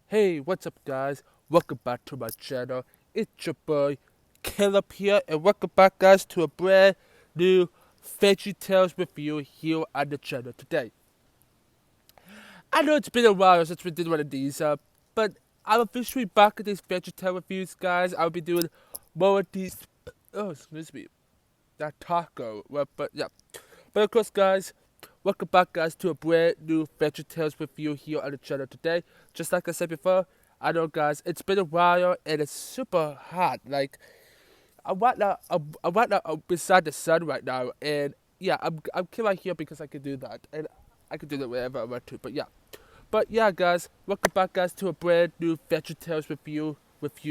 Hey, what's up guys? Welcome back to my channel. It's your boy Caleb here, and welcome back guys to a brand new VeggieTales review here on the channel today. I know it's been a while since we did one of these, but I'm officially back at these VeggieTales reviews guys. I'll be doing more of these, oh excuse me, that taco, well, but yeah. But of course guys, welcome back guys to a brand new VeggieTales review here on the channel today. Just like I said before, I know guys, it's been a while and it's super hot. Like I'm right now beside the sun right now, and yeah, I'm right here because I can do that, and I can do that wherever I want to. But yeah guys, welcome back guys to a brand new VeggieTales review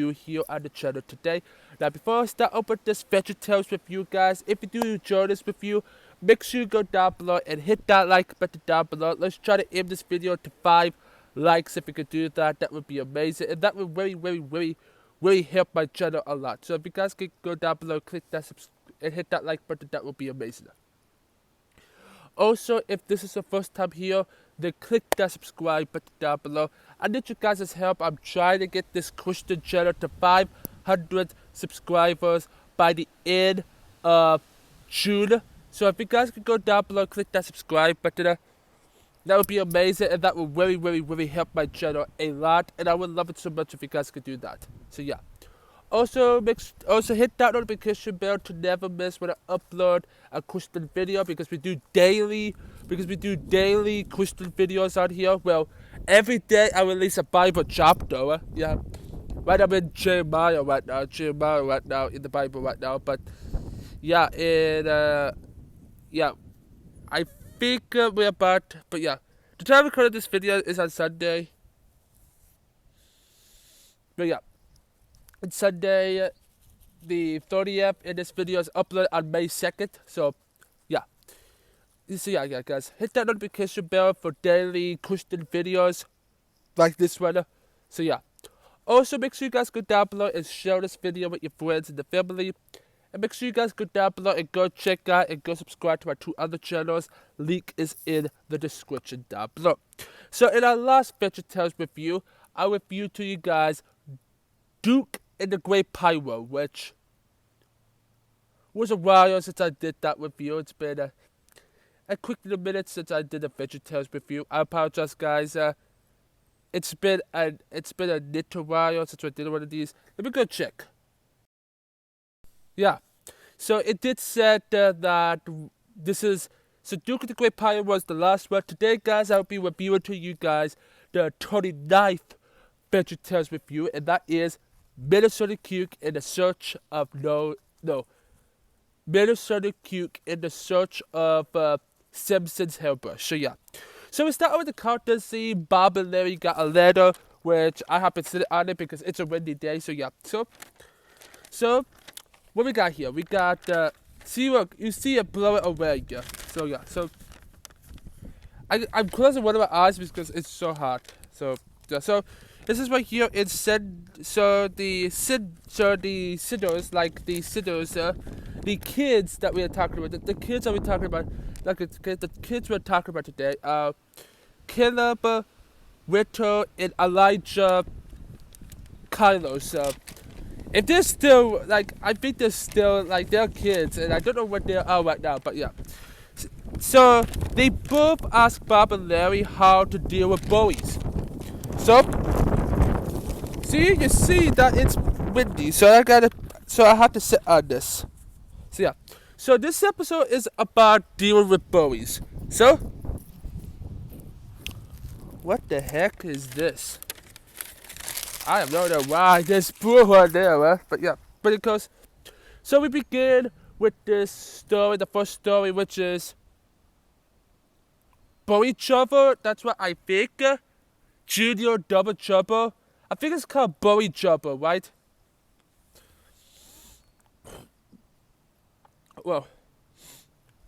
here on the channel today. Now before I start open this VeggieTales review guys, if you do enjoy this review, make sure you go down below and hit that like button down below. Let's try to aim this video to 5 likes. If you could do that, that would be amazing, and that would really help my channel a lot. So if you guys could go down below, click that and hit that like button, that would be amazing. Also, if this is your first time here, then click that subscribe button down below. I need you guys' help. I'm trying to get this Christian channel to 500 subscribers by the end of June. So if you guys could go down below, click that subscribe button, that would be amazing, and that would really help my channel a lot. And I would love it so much if you guys could do that. So yeah. Also hit that notification bell to never miss when I upload a Christian video, because we do daily Christian videos on here. Well, every day I release a Bible chapter. Yeah. Right, I'm in Jeremiah right now, in the Bible right now. But yeah, and yeah, I think we're about, but yeah. The time I recorded this video is on Sunday. But yeah. It's Sunday the 30th, and this video is uploaded on May 2nd. So yeah. Yeah guys, hit that notification bell for daily Christian videos like this one. So yeah. Also make sure you guys go down below and share this video with your friends and the family. And make sure you guys go down below and go check out and go subscribe to my 2 other channels. Link is in the description down below. So in our last VeggieTales review, I reviewed to you guys Duke and the Great Pyro, which was a while since I did that review. It's been a quick little minute since I did a VeggieTales review. I apologize, guys. It's been a little while since I did one of these. Let me go check. Yeah, so it did said that this is, so Duke and the Great Pyro was the last one. Today, guys, I'll be reviewing to you guys the 29th VeggieTales review, and that is Minnesota Cuke in the search of Minnesota Cuke in the search of Samson's hairbrush. So yeah. So we start with the counter scene. Bob and Larry got a ladder, which I happen to sit on it because it's a windy day. So yeah. So what we got here? We got see, look, you see it blow it away. Yeah. So yeah. So I'm closing one of my eyes because it's so hot. So yeah. So this is right here. It said the sinners, like the sinners, the kids that we are talking about, the kids that we're talking about, like the kids we're talking about today, Caleb Whittier and Elijah Castillo. If they're still, like, I think they're still, like, they're kids, and I don't know what they are right now, but yeah. So they both asked Bob and Larry how to deal with bullies. So you see that it's windy, so I have to sit on this. So yeah. So this episode is about dealing with bullies. So what the heck is this? I have no idea why there's blue one there, but yeah. But it goes. So we begin with this story, the first story, which is Bully Trouble. That's what I think. Junior Double Trouble. I think it's called Bully Trouble, right? Well,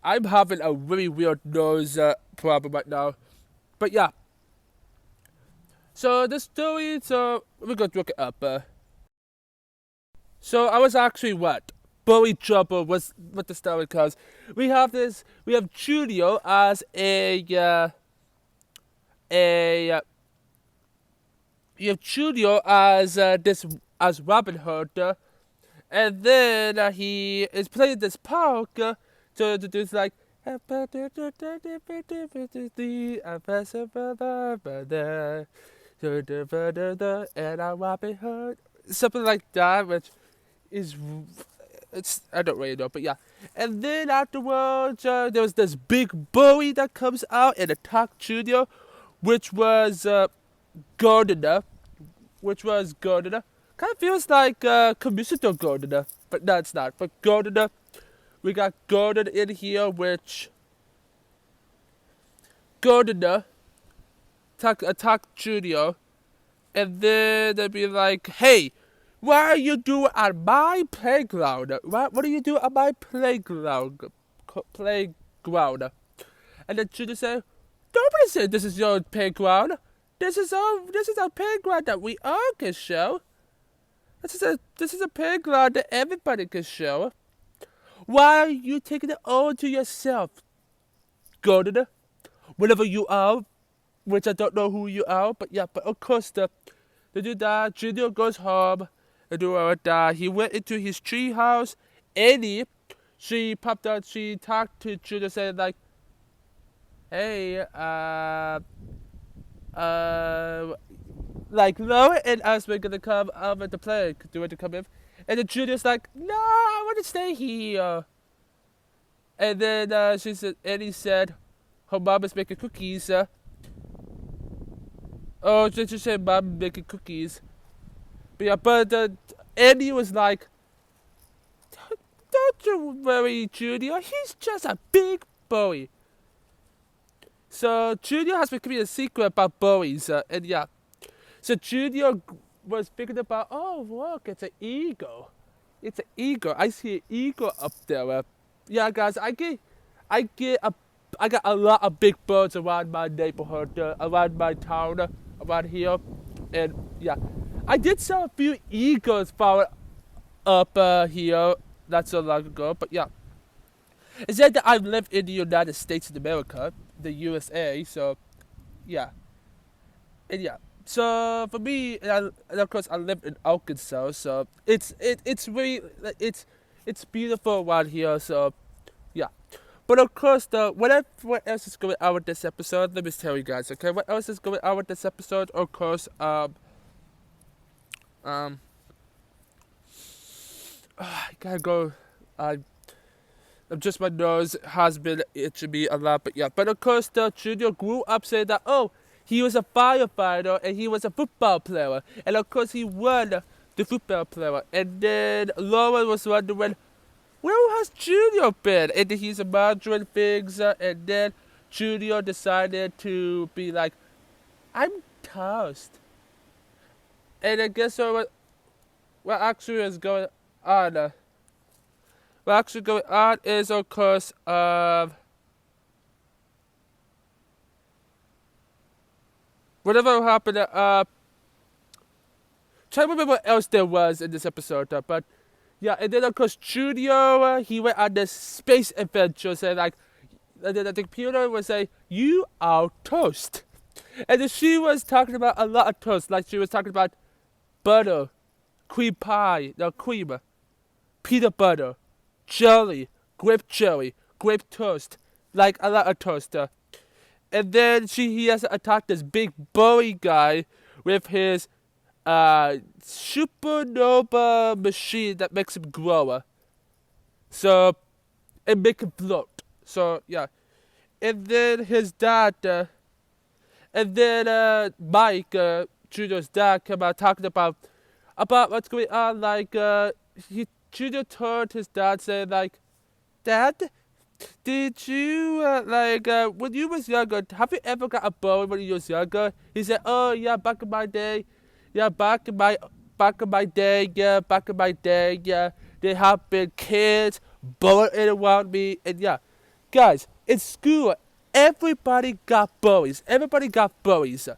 I'm having a really weird nose problem right now. But yeah. So the story, so we're going to look it up. So I was actually what? Bully Trouble was what the story calls. We have Julio as a you have Julio as as Robin Hood, and then he is playing this park to do this like. And I'm Robin Hood, something like that, which is it's I don't really know, but yeah. And then afterwards, there was this big bully that comes out in a talk studio, which was Gardner, Kind of feels like Commissioner Gardner, but no, it's not. But Gardner, we got Gardner in here, which Gardner talk studio, and then they'd be like, "Hey, what are you doing on my playground? What do you do on my playground? Playground?" And then Judy said, "Nobody said this is your playground. This is our playground that we all can show. This is a playground that everybody can show. Why are you taking it all to yourself, Gordon? Whatever you are, which I don't know who you are, but yeah, but of course they do that. Junior goes home and do all that. He went into his tree house. Annie, she popped out. She talked to Junior, saying like, "Hey, like Laura and us were gonna come over to play. Do you want to come in?" And then Junior's like, "No, I want to stay here." And then Annie said, her mom is making cookies. Oh, she said mom making cookies. But yeah, but Annie was like, "Don't you worry, Junior. He's just a big boy." So Junior has been keeping a secret about bullies, and yeah. So Junior was thinking about, oh look, it's an eagle. It's an eagle. I see an eagle up there. Yeah, guys, I got a lot of big birds around my neighborhood, around my town, around here, and yeah, I did see a few eagles found up here not so long ago. But yeah, it said that I live in the United States of America, the USA. So yeah, and yeah. So for me, and of course, I live in Arkansas, so it's really it's beautiful around here. So yeah, but of course, what else is going on with this episode? Let me tell you guys. Okay, what else is going on with this episode? Of course, I gotta go. Just my nose has been itching me a lot, but yeah. But of course, the junior grew up saying that, oh, he was a firefighter and he was a football player. And of course, he won the football player. And then Laura was wondering, where has Junior been? And then he's imagining things. And then Junior decided to be like, I'm toast. And I guess what actually is going on? What actually going on is, of course, whatever happened, trying to remember what else there was in this episode, but yeah, and then of course Junior, he went on this space adventure, saying like, the computer would say, "You are toast," and then she was talking about a lot of toast, like she was talking about butter, cream pie, no cream, peanut butter, jelly, grape toast, like a lot of toast. And then he has to attack this big bully guy with his supernova machine that makes him grow. So it makes him float. So yeah. And then his dad, and then Mike, Junior's dad, came out talking about what's going on. Like Junior told his dad, saying like, "Dad, did you, when you was younger, have you ever got a bully when you was younger?" He said, "Oh, yeah, back in my day. Yeah, back in my day, yeah. There have been kids bullying around me." And yeah, guys, in school, everybody got bullies. Everybody got bullies.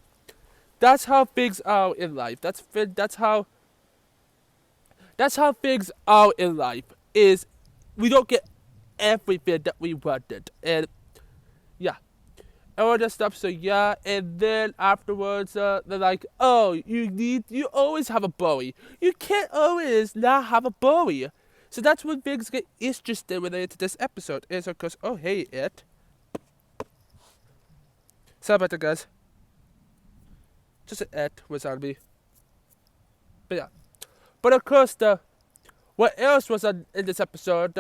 That's how things are in life. That's how things are in life. Is we don't get everything that we wanted. And yeah. and all that stuff. So yeah, and then afterwards, they're like, "Oh, you always have a bully. You can't always not have a bully." So that's when things get interesting related to this episode. Is of course, oh hey it. Sorry about that, guys. Just an it was on me. But yeah, but of course what else was in this episode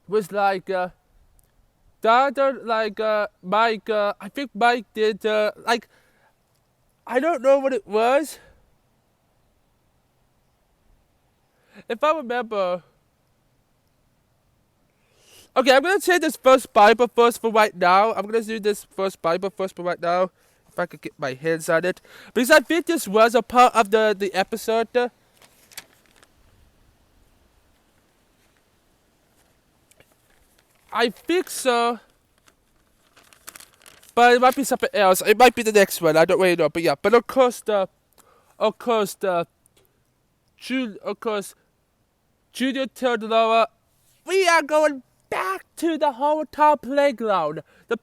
was like the other Mike. I think Mike did like. I don't know what it was. If I remember. Okay, I'm going to say this first Bible first for right now. I'm going to do this first Bible first for right now. If I could get my hands on it. Because I think this was a part of the episode. I think so. But it might be something else. It might be the next one. I don't really know. But yeah. But of course, Junior told Laura, we are going back to the hometown playground, the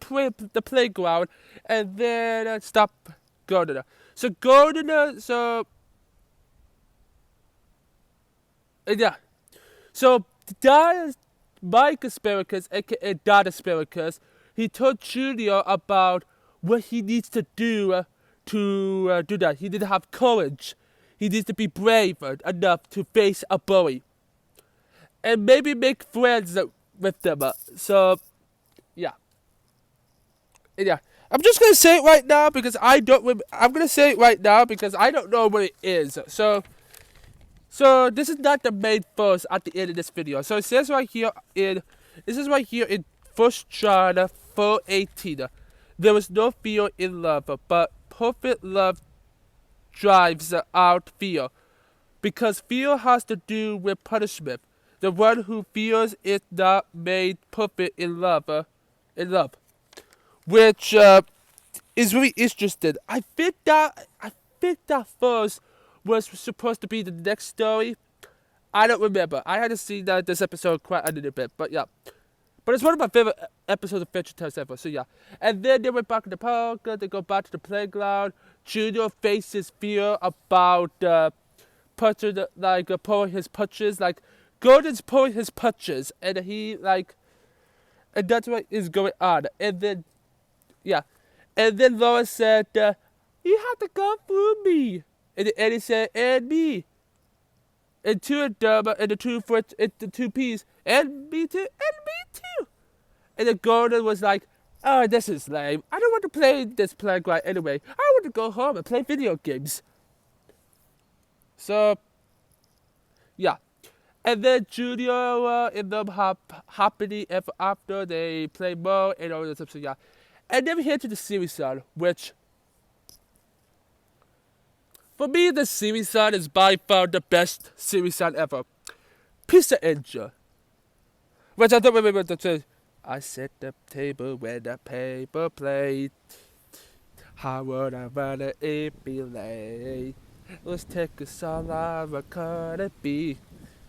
playground, and then stop Gardner. So Gardner, yeah. So Mike Asparagus, aka Dad Asparagus, he told Junior about what he needs to do to do that. He didn't have courage. He needs to be brave enough to face a bully. And maybe make friends with them. So, yeah. Yeah. I'm just going to say it right now because I'm going to say it right now because I don't know what it is. So this is not the main verse at the end of this video. So it says right here in 1 John 4:18. There is no fear in love, but perfect love drives out fear. Because fear has to do with punishment. The one who fears is not made perfect in love. Which is really interesting. I think that verse was supposed to be the next story. I don't remember. I hadn't seen this episode quite a little bit, but yeah. But it's one of my favorite episodes of VeggieTales ever, so yeah. And then they went back to the park, they go back to the playground. Junior faces fear about pulling his punches, like Gordon's pulling his punches, and and that's what is going on. And then, yeah, and then Laura said, "You have to come through me," and then Eddie said, "And me," and the two P's, and me too, and me too. And then Gordon was like, "Oh, this is lame. I don't want to play this playground anyway. I want to go home and play video games." So, yeah. And then Junior and them happily ever after. They play more and all this stuff. So, yeah. And then we head to the series side, which, for me, the series side is by far the best series side ever. Pizza Angel. Which I don't remember what to say. I set the table with a paper plate. How would I rather it be late? Let's take a song, what could it be?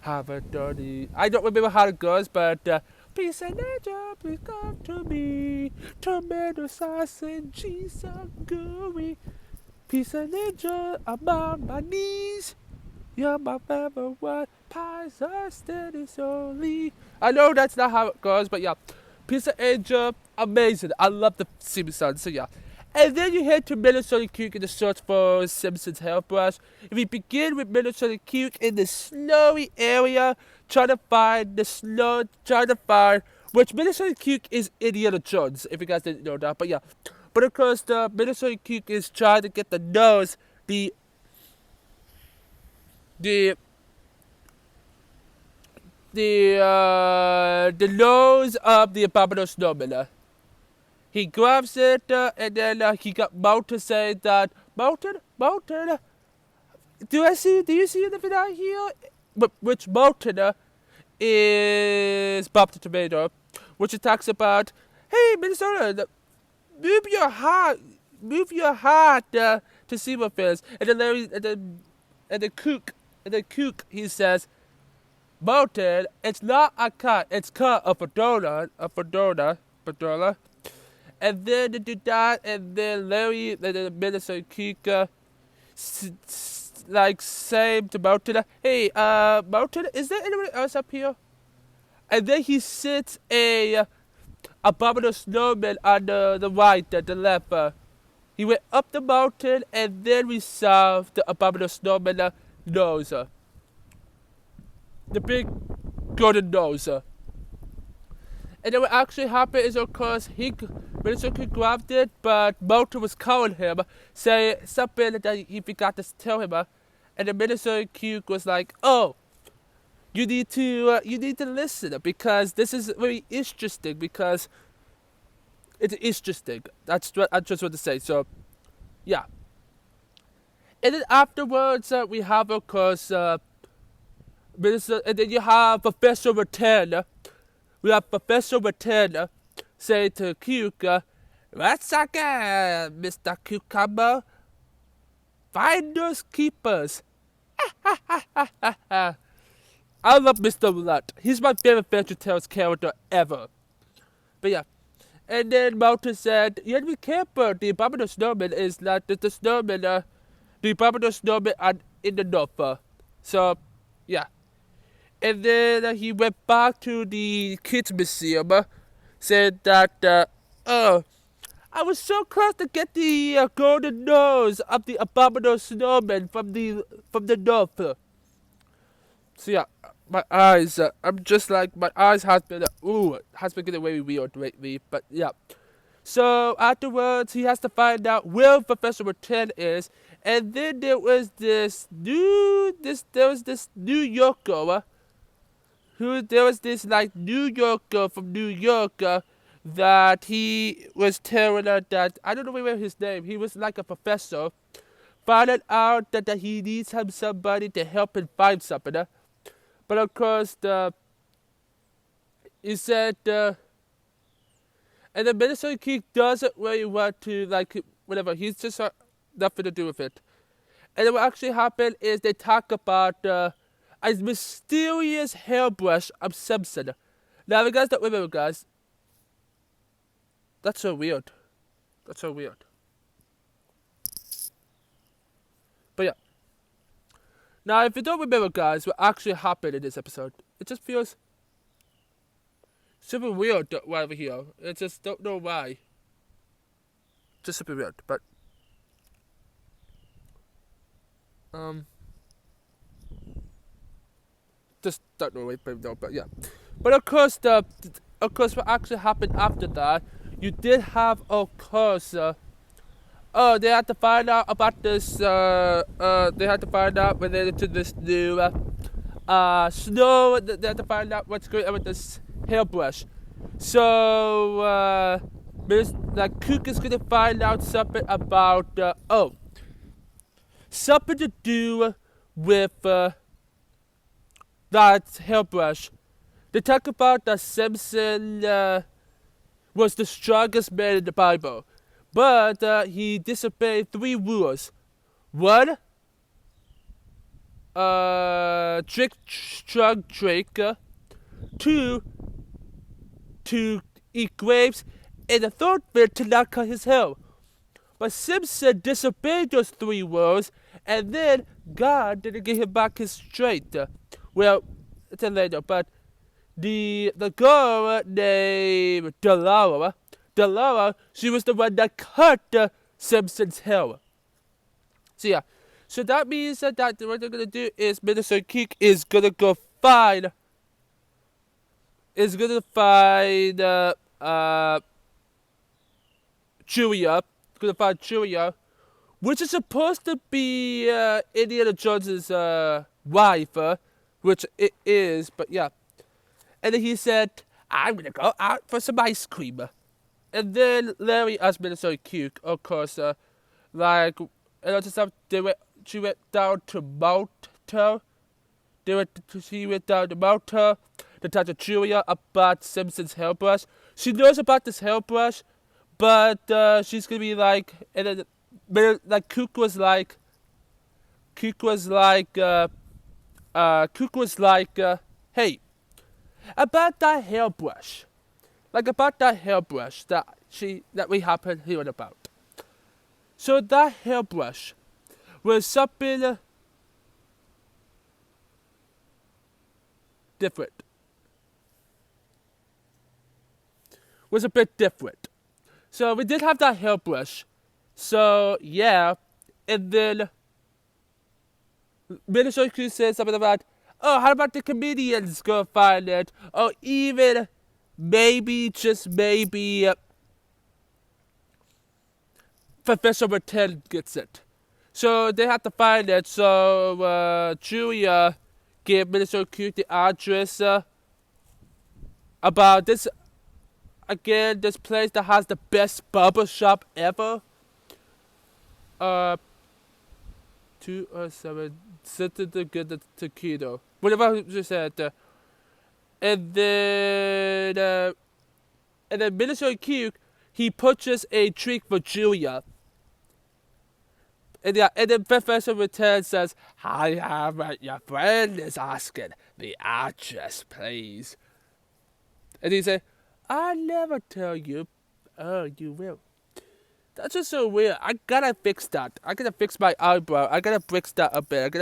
Have a dirty. I don't remember how it goes, but peace and nature, please come to me. Tomato sauce and cheese so gooey. Peace and nature, I'm on my knees. You're my favorite one. Pies are steady slowly. I know that's not how it goes, but yeah. Pizza Angel, amazing. I love the Simpsons, so yeah. And then you head to Minnesota Cuke in the search for Samson's hairbrush. If we begin with Minnesota Cuke in the snowy area, trying to find which Minnesota Cuke is Indiana Jones, if you guys didn't know that, but yeah. But of course, the Minnesota Cuke is trying to get the nose, the nose of the abominable snowman. He grabs it, and then he got Mountain saying that, Mountain, do you see anything out here? Which Mountain is Bob the Tomato, which he talks about, hey, Minnesota, move your heart to see what feels. And then Larry, and then Cuke, he says, Mountain, it's not a cut, it's cut of a donut, And then they do that, and then Larry, the minister Cuke, like say to Mountain, hey, Mountain, is there anyone else up here? And then he sits a abominable snowman on the right, the left. He went up the mountain, and then we saw the abominable snowman nose. The big golden nose. And then what actually happened is, of course, Minister Cuke grabbed it, but Mountain was calling him, saying something that he forgot to tell him. And the Minister Cuke was like, oh, you need to listen, because this is very interesting, because it's interesting. That's what I just want to say. So, yeah. And then afterwards, we have, of course, Minister, and then you have Professor Rattan. We have Professor Rattan say to Cuke, "What's again, Mr. Cucumber? Finders keepers." I love Mr. Lut. He's my favorite VeggieTales character ever. But yeah. And then Mountain said, you have to be careful. The abominable snowman is not the snowman. The abominable snowman are in the north. So, yeah. And then he went back to the kids museum, said that, oh, I was so close to get the golden nose of the abominable snowman from the north. So yeah, my eyes, I'm just like, my eyes has been getting very weird lately, but yeah. So afterwards, he has to find out where Professor Rattan is, and then there was this New Yorker, New Yorker from New York, that he was telling her that, I don't know his name, he was like a professor, found out that he needs somebody to help him find something. But of course, he said, and the Minister Cuke doesn't really want to, like, whatever, he's just nothing to do with it. And then what actually happened is they talk about a mysterious hairbrush of Samson. Now, if you guys don't remember, guys, that's so weird. That's so weird. But yeah. Now, if you don't remember, guys, what actually happened in this episode, it just feels super weird right over here. I just don't know why. Just super weird, but just don't know but yeah. But of course, what actually happened after that, you did have, of course, they had to find out about this, they had to find out related to this new, snow, they had to find out what's going on with this hairbrush. So, Cuke is gonna find out something about, something to do with, that hairbrush. They talk about that Samson, was the strongest man in the Bible. But he disobeyed 3 rules. 1, drink. 2, to eat grapes. And the 3rd bit, to not cut his hair. But Samson disobeyed those 3 rules, and then God didn't give him back his strength. Well, it's a later, but the girl named Delilah, she was the one that cut Samson's hair. So yeah, so that means that what they're gonna do is Minister Cuke is gonna go find, Julia, which is supposed to be Indiana Jones's wife, which it is, but yeah. And then he said, I'm gonna go out for some ice cream. And then Larry asked Minister Cuke, of course, she went down to Malta. She went down to Malta to talk to Julia about Samson's hairbrush. She knows about this hairbrush, but she's gonna be like, and then Cuke was like, hey, about that hairbrush, that we happen hearing about. So that hairbrush was something different. Was a bit different. So we did have that hairbrush. So yeah, and then Minnesota Cruz said something about, oh, how about the comedians go find it? Or even maybe, just maybe, Professor Martin gets it. So they have to find it. So Julia gave Minnesota Cruz the address about this. Again, this place that has the best barber shop ever. 207 Santa the Good Taquito. Whatever you said. And then Minnesota Cuke, he purchased a treat for Julia. And then Professor Return says, I have your friend is asking the address, please. And he said, I'll never tell you. Oh, you will. That's just so weird. I gotta fix that. I gotta fix my eyebrow. I gotta fix that a bit.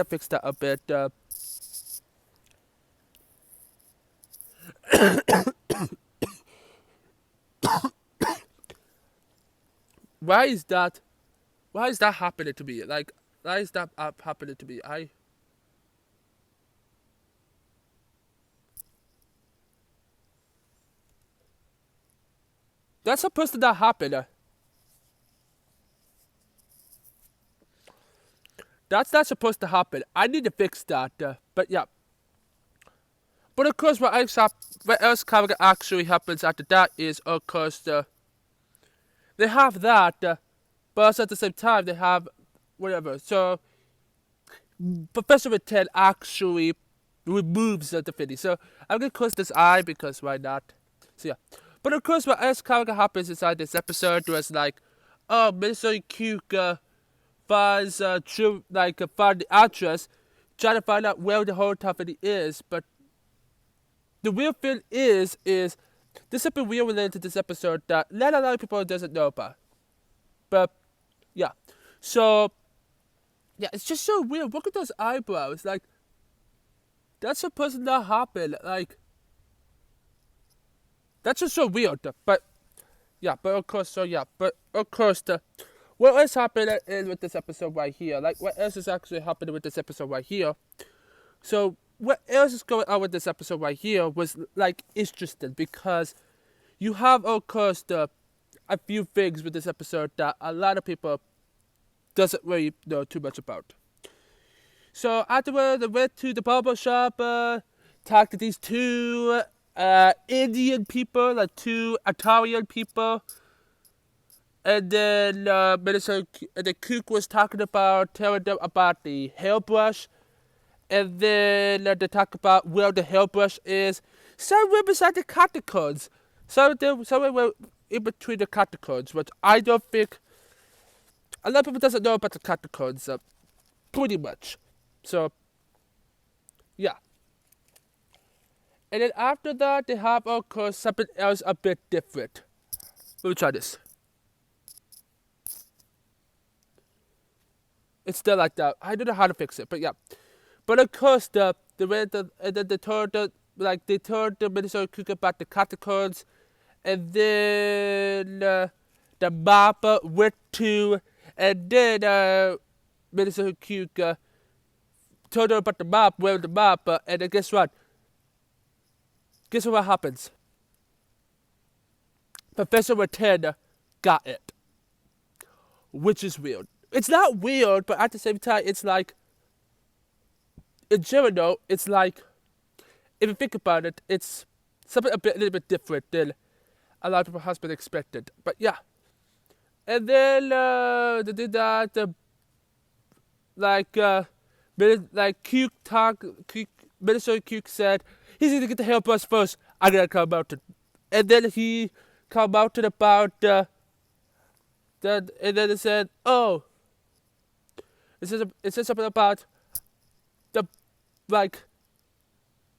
Why is that? Why is that happening to me? Like, why is that happening to me? That's supposed to not happen. That's not supposed to happen. I need to fix that. But yeah. But of course, what else kind of actually happens after that is, of course, they have that, but at the same time they have whatever. So Professor Return actually removes the fitting. So I'm gonna close this eye because why not? So yeah. But of course, what else kind of happens inside this episode was like, oh, Mr. Cuke finds find the address, trying to find out where the whole company is. But the real thing is there's something real related to this episode that not a lot of people doesn't know about. But yeah, so yeah, it's just so weird. Look at those eyebrows. Like, that's supposed to not happen. Like, that's just so weird. But yeah, but of course, what else happened with this episode right here? Like, what else is actually happening with this episode right here? So what else is going on with this episode right here was like interesting because you have, of course, a few things with this episode that a lot of people doesn't really know too much about. So afterward, they went to the barber shop, talked to these two Indian people, like two Italian people, and then the Cuke was telling them about the hairbrush. And then they talk about where the hairbrush is. Somewhere beside the catacombs. Somewhere in between the catacombs, which I don't think a lot of people doesn't know about the catacombs. Pretty much. So, yeah. And then after that, they have, of course, something else a bit different. Let me try this. It's still like that. I don't know how to fix it, but yeah. But of course, they told the Minnesota Cuke about the catacombs, and then the map went to, and then Minnesota Cuke told her about the map, and then guess what? Guess what happens? Professor Return got it, which is weird. It's not weird, but at the same time, it's like, in general, it's like, if you think about it, it's something a little bit different than a lot of people has been expected. But yeah. And then they did that, Minnesota Cuke said, he's going to get the hairbrush first, I gotta come out to. And then he come out to about, and then it said, oh, it says something about the, like,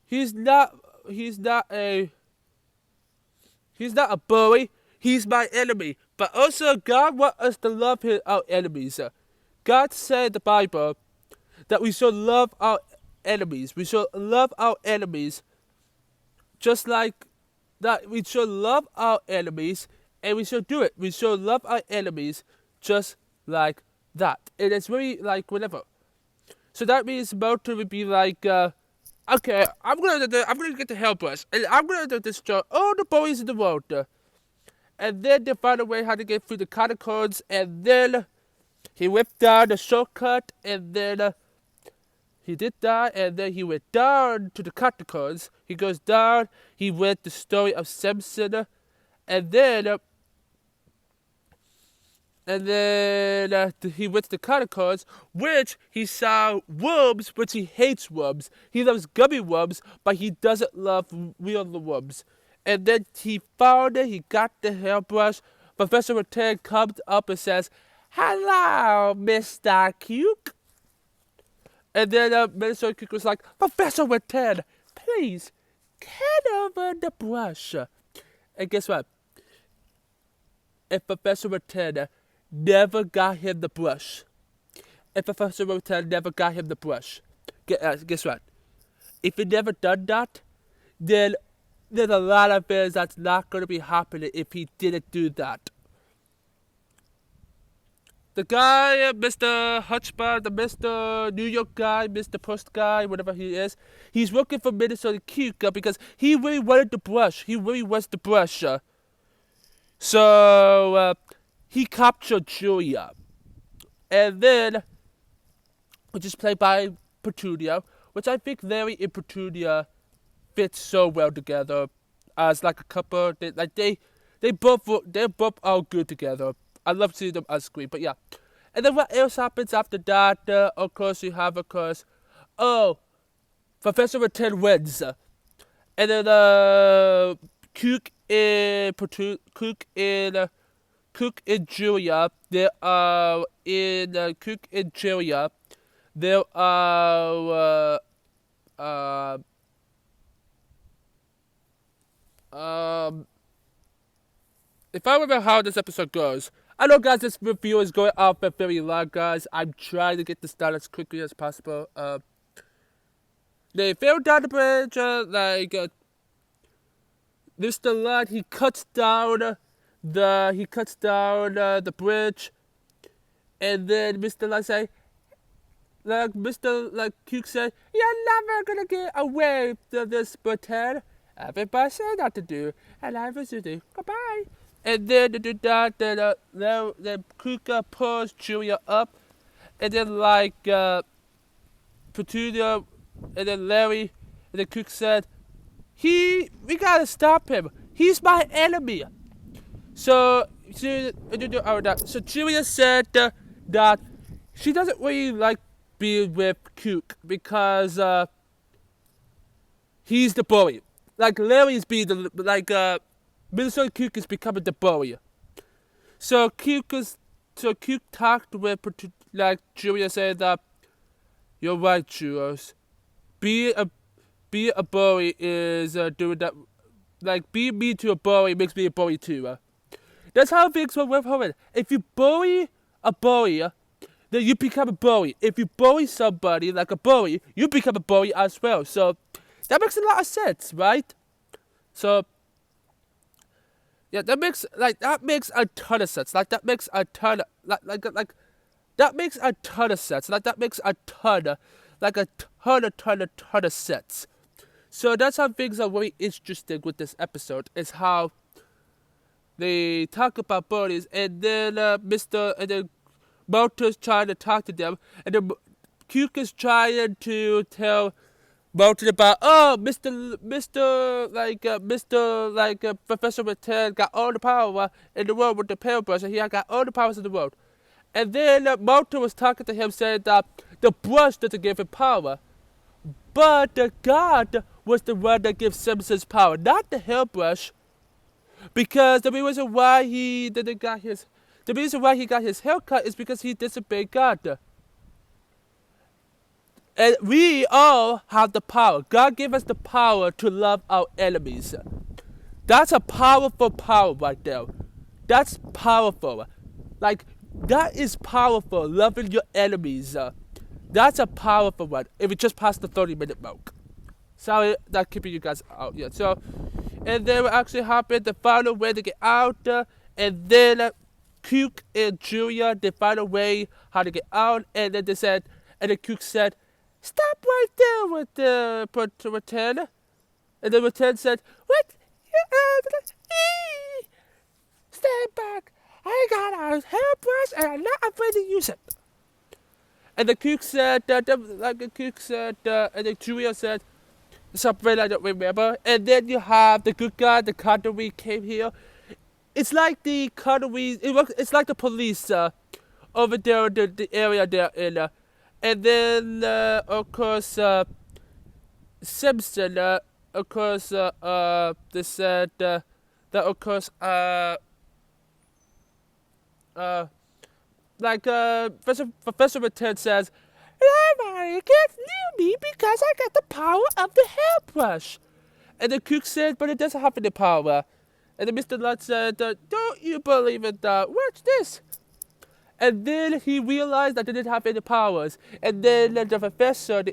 he's not a bully. He's my enemy. But also, God wants us to love our enemies. God said in the Bible that we should love our enemies. We should love our enemies just like that. We should love our enemies, and we should do it. We should love our enemies just like that. And it's really like whatever. So that means Motor would be like, okay, I'm gonna get the Hairbrush, and I'm gonna destroy all the bullies in the world. And then they found a way how to get through the catacombs, and then he whipped down the shortcut, and then he did that, and then he went down to the catacombs. He goes down, he read the story of Samson, and then he went to the catacombs, which he saw worms, which he hates worms. He loves gummy worms, but he doesn't love real worms. And then he found it, he got the hairbrush. Professor Rattan comes up and says, "Hello, Mr. Cuke." And then Mr. Cuke was like, "Professor Rattan, please, get over the brush." And guess what? If Professor Rattan never got him the brush, guess what? If he never done that, then there's a lot of things that's not going to be happening if he didn't do that. The guy, Mr. Hutchbot, the Mr. New York guy, Mr. Post guy, whatever he is, he's working for Minnesota Cuke because he really wanted the brush. He really wants the brush. So he captured Julia. And then, which is played by Petunia, which I think Larry and Petunia fit so well together as like a couple. They're both all good together. I love seeing them on screen, but yeah. And then what else happens after that? Of course, you have, Professor Rattan wins. And then, Cuke and Julia, there are, Cuke and Julia, there are, if I remember how this episode goes, I know, guys, this review is going off for very long, guys. I'm trying to get this done as quickly as possible. They fell down the bridge, Mr. Lund, he cuts down the bridge, and then Mr. Lund say, Cuke said, "You're never gonna get away from this, Rattan. Everybody said not to do, and I was to do. Goodbye." And then to do that, then Cuke pulls Julia up, and then Petunia, and then Larry, and then Cuke said, we gotta stop him. He's my enemy. So Julia said that she doesn't really like being with Cuke because he's the bully. Like Larry's being Minnesota Cuke is becoming the bully. So Cuke talked with Julia, said that you're right, Jules. Be a bully is doing that. Like being mean to a bully makes me a bully too. That's how things work with her. If you bully a bully, then you become a bully. If you bully somebody like a bully, you become a bully as well. So that makes a lot of sense, right? So yeah, that makes a ton of sense. That makes a ton of sense. So that's how things are really interesting with this episode, is how they talk about bullies, and then Motor's trying to talk to them, and then Cuke is trying to tell Motor about, Professor Rattan got all the power in the world with the Hairbrush, and he got all the powers in the world. And then Motor was talking to him, saying that the brush doesn't give him power, but the God was the one that gives Samson's power, not the Hairbrush. Because the reason why he got his haircut is because he disobeyed God. And we all have the power. God gave us the power to love our enemies. That's a powerful power right there. That's powerful. Like, that is powerful, loving your enemies. That's a powerful one, if it just passed the 30-minute mark. Sorry, that keeping you guys out. Yeah, so, and then what actually happened, they found a way to get out, and then Cuke and Julia, they found a way how to get out, and then they said, and then Cuke said, "Stop right there with the pretend." And then pretend said, "What? Stand back. I got a hairbrush and I'm not afraid to use it." And the Cuke said, and then Julia said, something I don't remember. And then you have the good guy, the convict came here. It's like the convict, it's like the police over there, the area they're in. And then, of course, Samson, of course, they said that, of course, Professor Return says, "Nobody gets near me because I got the power of the hairbrush." And the Cuke said, "But it doesn't have any power." And then Mr. Lutz said, "Don't you believe it? Watch this." And then he realized that they didn't have any powers. And then the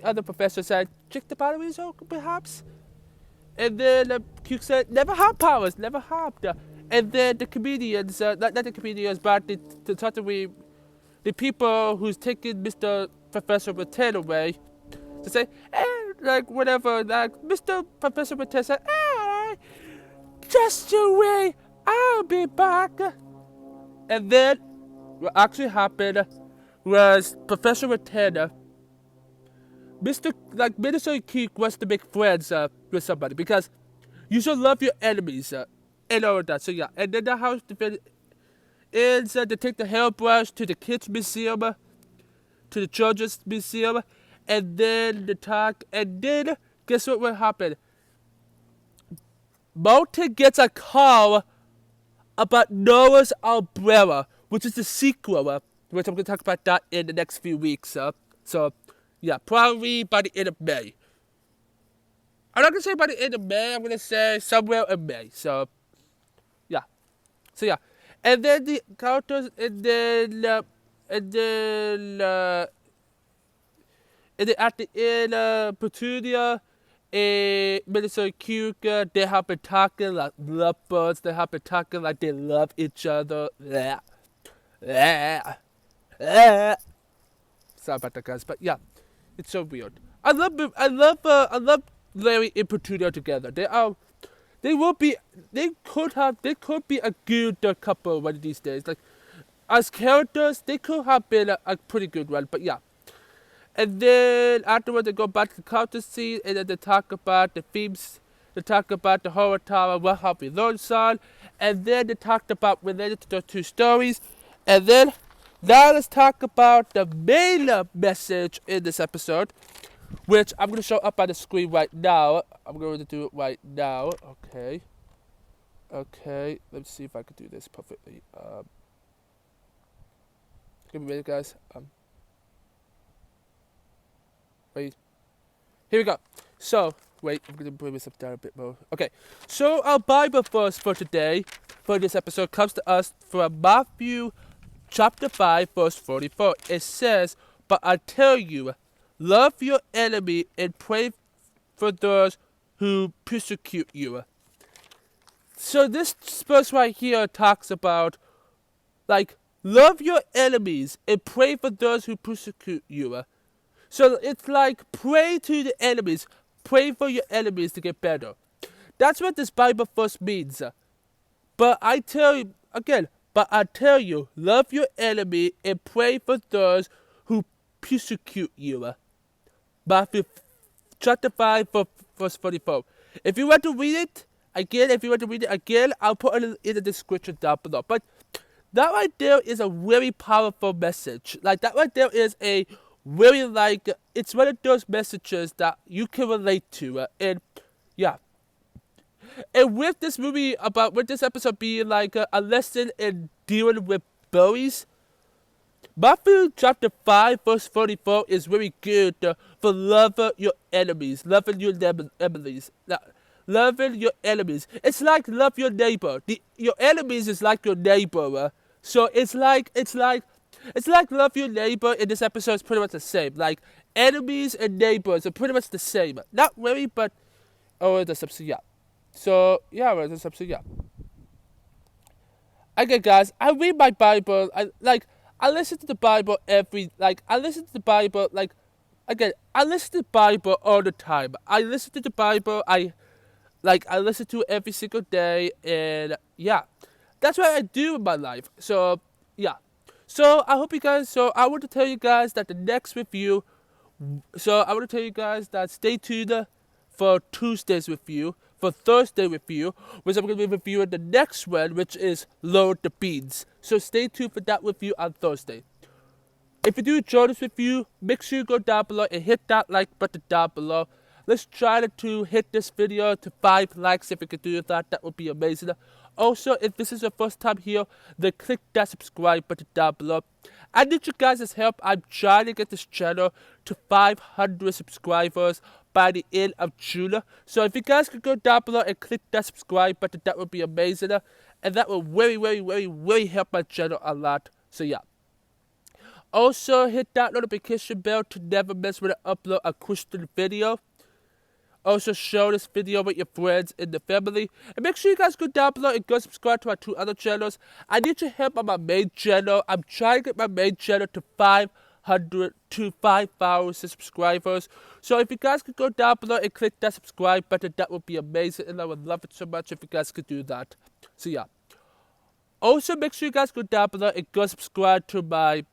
other professor said, "Check the batteries, perhaps?" And then Cuke said, "Never had powers, never had." And then the comedians, not the comedians, but the people who's taking Mr. Professor Return away, to say, like whatever, like Mr. Professor Return said, "Just you wait, I'll be back." And then what actually happened was Professor Return, Minister Cuke wants to make friends with somebody because you should love your enemies and all of that. So yeah, and then the house is to take the hairbrush to the kids museum, to the children's museum, and then the talk. And then guess what will happen? Moulton gets a call about Noah's umbrella, which is the sequel, which I'm going to talk about that in the next few weeks. So yeah, probably by the end of May. I'm not going to say by the end of May. I'm going to say somewhere in May. So yeah. And then the characters, and then at the end, Petunia and Minister Cuke, they have been talking like lovebirds. They have been talking like they love each other. Sorry about that, guys, but yeah, it's so weird. I love Larry and Petunia together. They could be a good couple one of these days. Like, as characters, they could have been a pretty good one, but yeah. And then afterwards, they go back to the counter scene, and then they talk about the themes. They talk about the horror tower, what have we learned, son. And then they talked about related to the two stories. And then, now let's talk about the main message in this episode, which I'm going to show up on the screen right now. I'm going to do it right now. Okay, let's see if I can do this perfectly. Give me a minute, guys. Wait. Here we go. So, wait, I'm going to bring this up down a bit more. Okay, so our Bible verse for today, for this episode, comes to us from Matthew chapter 5, verse 44. It says, "But I tell you, love your enemy and pray for those who persecute you." So this verse right here talks about, like, love your enemies and pray for those who persecute you. So it's like, pray to the enemies. Pray for your enemies to get better. That's what this Bible verse means. But I tell you, love your enemy and pray for those who persecute you. Matthew chapter 5, verse 44. If you want to read it again, I'll put it in the description down below. But that right there is a very powerful message. Like, that right there is a very, like, it's one of those messages that you can relate to. And yeah. And with this episode being like a lesson in dealing with bullies, Matthew chapter 5, verse 44 is very good for loving your enemies, loving your enemies. loving your enemies. It's like love your neighbor. Your enemies is like your neighbor. So it's like love your neighbor. In this episode, it's pretty much the same. Like enemies and neighbors are pretty much the same. Not really, but the subsidy. Yeah. So yeah, the subsidy. Yeah. Okay, guys, I read my Bible. I listen to the Bible I listen to the Bible again. I listen to the Bible all the time. I listen to the Bible. I listen to it every single day, and yeah, that's what I do in my life. So yeah, so I hope you guys. So I want to tell you guys that the next review. So I want to tell you guys that stay tuned for Tuesday's review, for Thursday review, which I'm going to be reviewing the next one, which is Load the Beans. So stay tuned for that review on Thursday. If you do enjoy this review, make sure you go down below and hit that like button down below. Let's try to hit this video to 5 likes. If you could do that, that would be amazing. Also, if this is your first time here, then click that subscribe button down below. I need you guys' help. I'm trying to get this channel to 500 subscribers by the end of June. So if you guys could go down below and click that subscribe button, that would be amazing. And that will really help my channel a lot. So yeah. Also, hit that notification bell to never miss when I upload a Christian video. Also, share this video with your friends and the family. And make sure you guys go down below and go subscribe to my 2 other channels. I need your help on my main channel. I'm trying to get my main channel to 500 to 5,000 subscribers. So if you guys could go down below and click that subscribe button, that would be amazing. And I would love it so much if you guys could do that. So yeah. Also, make sure you guys go down below and go subscribe to my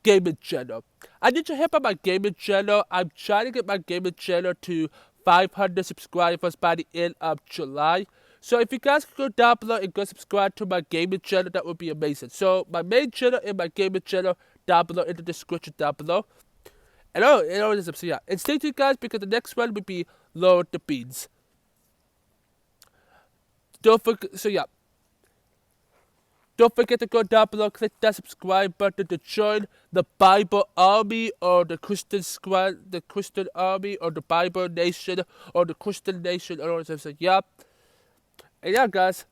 gaming channel. I need your help on my gaming channel. I'm trying to get my gaming channel to 500 subscribers by the end of July. So if you guys could go down below and go subscribe to my gaming channel, that would be amazing. So my main channel and my gaming channel down below in the description down below. And and stay tuned, guys, because the next one will be Load the Beans. Don't forget. So yeah. Don't forget to go down below, click that subscribe button to join the Bible Army or the Christian Squad, the Christian Army or the Bible Nation or the Christian Nation. So yeah. And yeah, guys.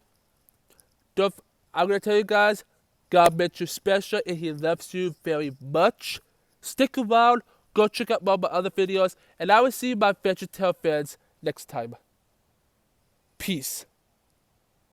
I'm gonna tell you guys, God made you special and He loves you very much. Stick around, go check out more of my other videos, and I will see my VeggieTales fans next time. Peace.